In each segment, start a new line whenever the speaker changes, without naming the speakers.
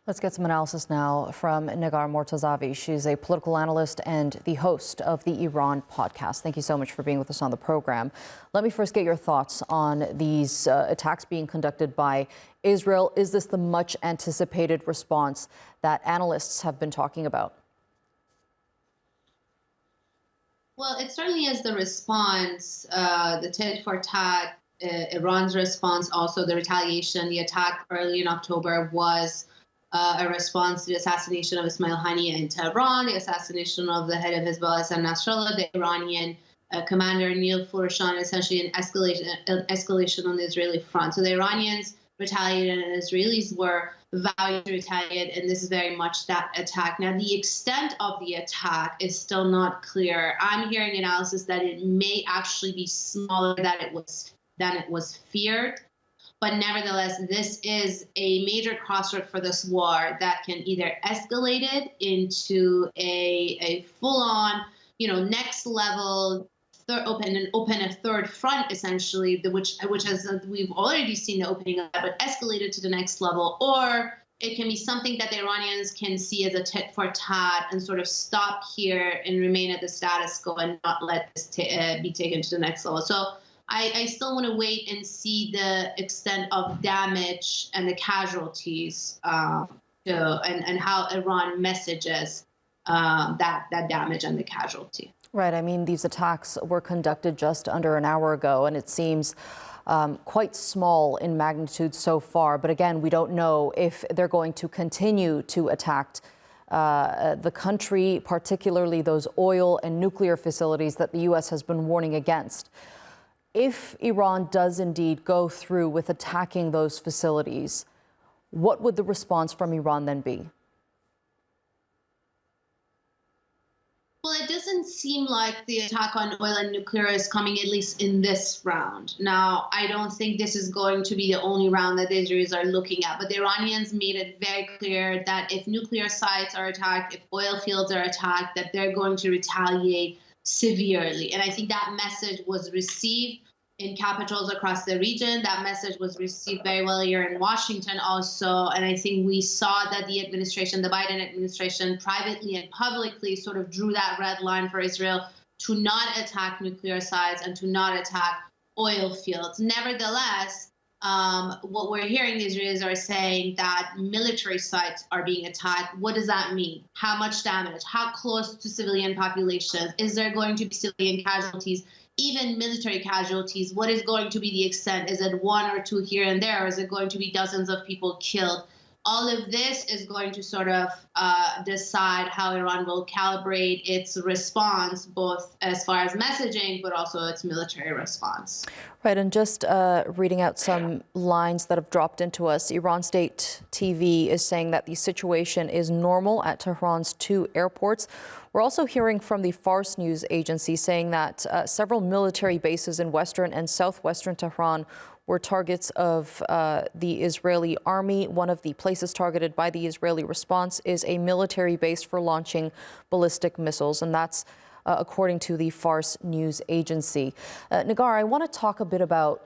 Let's get some analysis now from Negar Mortazavi. She's a political analyst and the host of the Iran podcast. Thank you so much for being with us on the program. Let me first get your thoughts on these attacks being conducted by Israel. Is this the much anticipated response that analysts have been talking about?
Well, it certainly is the response, the tit for tat, Iran's response, also the retaliation. The attack early in October was a response to the assassination of Ismail Haniyeh in Tehran, the assassination of the head of Hezbollah, Hassan Nasrallah, the Iranian commander Neil Furushan, essentially an escalation on the Israeli front. So the Iranians retaliated and Israelis were vowing to retaliate, and this is very much that attack. Now, the extent of the attack is still not clear. I'm hearing analysis that it may actually be smaller than it was feared. But nevertheless, this is a major crossroad for this war that can either escalate it into a full-on, next level, open a third front, essentially, which has we've already seen the opening of that, but escalated to the next level, or it can be something that the Iranians can see as a tit for tat and sort of stop here and remain at the status quo and not let this be taken to the next level. So I still want to wait and see the extent of damage and the casualties and how Iran messages that damage and the casualty.
Right. I mean, these attacks were conducted just under an hour ago, and it seems quite small in magnitude so far. But again, we don't know if they're going to continue to attack the country, particularly those oil and nuclear facilities that the U.S. has been warning against. If Iran does indeed go through with attacking those facilities, what would the response from Iran then be?
Well, it doesn't seem like the attack on oil and nuclear is coming, at least in this round. Now, I don't think this is going to be the only round that the Israelis are looking at, but the Iranians made it very clear that if nuclear sites are attacked, if oil fields are attacked, that they're going to retaliate severely. And I think that message was received in capitals across the region. That message was received very well here in Washington also. And I think we saw that the Biden administration, privately and publicly sort of drew that red line for Israel to not attack nuclear sites and to not attack oil fields. Nevertheless, what we're hearing, the Israelis are saying that military sites are being attacked. What does that mean? How much damage? How close to civilian populations? Is there going to be civilian casualties? Even military casualties? What is going to be the extent? Is it one or two here and there? Or is it going to be dozens of people killed? All of this is going to sort of decide how Iran will calibrate its response, both as far as messaging, but also its military response.
Right, and just reading out some lines that have dropped into us, Iran State TV is saying that the situation is normal at Tehran's 2 airports. We're also hearing from the Fars news agency saying that several military bases in western and southwestern Tehran were targets of the Israeli army. One of the places targeted by the Israeli response is a military base for launching ballistic missiles, and that's according to the Fars news agency. Negar, I want to talk a bit about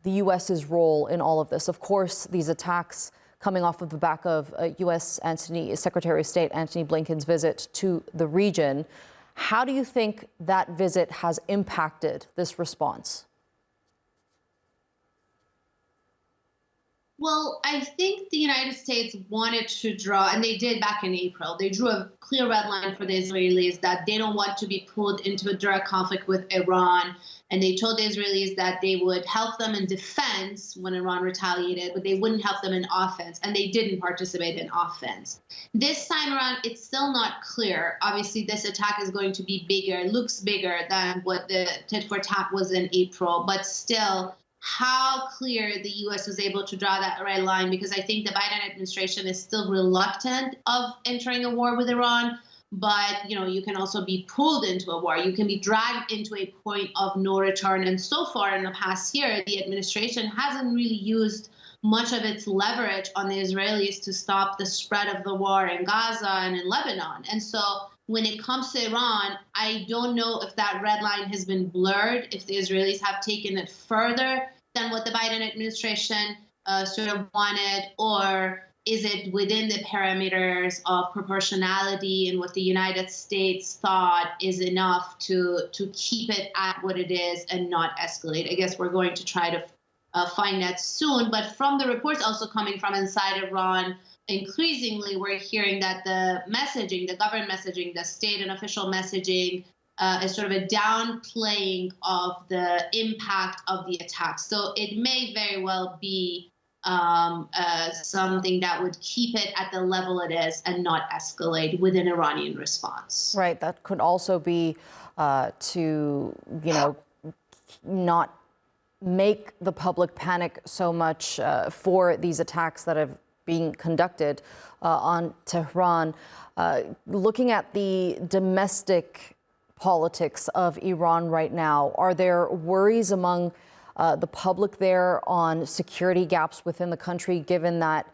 the U.S.'s role in all of this. Of course, these attacks coming off of the back of U.S. Secretary of State Antony Blinken's visit to the region. How do you think that visit has impacted this response?
Well, I think the United States wanted to draw, and they did back in April, they drew a clear red line for the Israelis that they don't want to be pulled into a direct conflict with Iran. And they told the Israelis that they would help them in defense when Iran retaliated, but they wouldn't help them in offense. And they didn't participate in offense. This time around, it's still not clear. Obviously, this attack is going to be bigger, looks bigger than what the tit for tat was in April, but still, how clear the U.S. was able to draw that red line, because I think the Biden administration is still reluctant of entering a war with Iran. But, you can also be pulled into a war. You can be dragged into a point of no return. And so far in the past year, the administration hasn't really used much of its leverage on the Israelis to stop the spread of the war in Gaza and in Lebanon. And so when it comes to Iran, I don't know if that red line has been blurred, if the Israelis have taken it further than what the Biden administration sort of wanted, or is it within the parameters of proportionality and what the United States thought is enough to keep it at what it is and not escalate? I guess we're going to try to find that soon. But from the reports also coming from inside Iran, increasingly we're hearing that the messaging, the government messaging, the state and official messaging is sort of a downplaying of the impact of the attack. So it may very well be something that would keep it at the level it is and not escalate with an Iranian response.
Right. That could also be to, not make the public panic so much for these attacks that have been conducted on Tehran. Looking at the domestic politics of Iran right now, are there worries among the public there on security gaps within the country, given that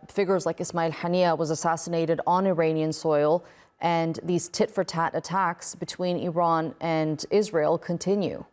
figures like Ismail Haniyeh was assassinated on Iranian soil and these tit-for-tat attacks between Iran and Israel continue?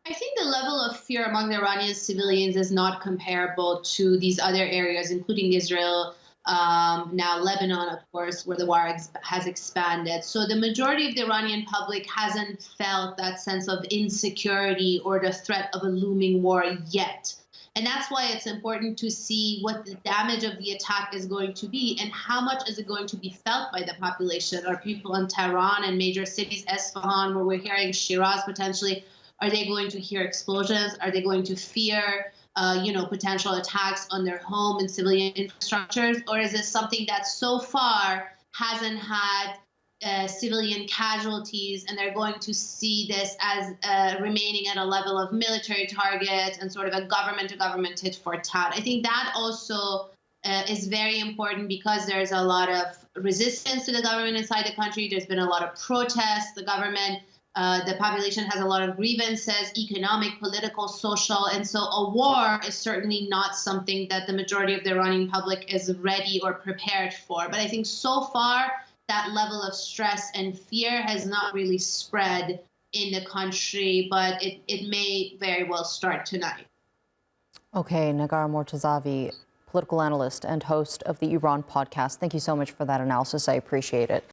I think the level of fear among the Iranian civilians is not comparable to these other areas, including Israel, now Lebanon, of course, where the war has expanded. So the majority of the Iranian public hasn't felt that sense of insecurity or the threat of a looming war yet. And that's why it's important to see what the damage of the attack is going to be and how much is it going to be felt by the population. Are people in Tehran and major cities, Esfahan, where we're hearing Shiraz potentially, are they going to hear explosions? Are they going to fear potential attacks on their home and civilian infrastructures? Or is this something that so far hasn't had civilian casualties, and they're going to see this as remaining at a level of military targets and sort of a government-to-government tit-for-tat? I think that also is very important because there's a lot of resistance to the government inside the country. There's been a lot of protests. The population has a lot of grievances, economic, political, social, and so a war is certainly not something that the majority of the Iranian public is ready or prepared for. But I think so far that level of stress and fear has not really spread in the country, but it may very well start tonight.
Okay, Negar Mortazavi, political analyst and host of the Iran podcast. Thank you so much for that analysis. I appreciate it.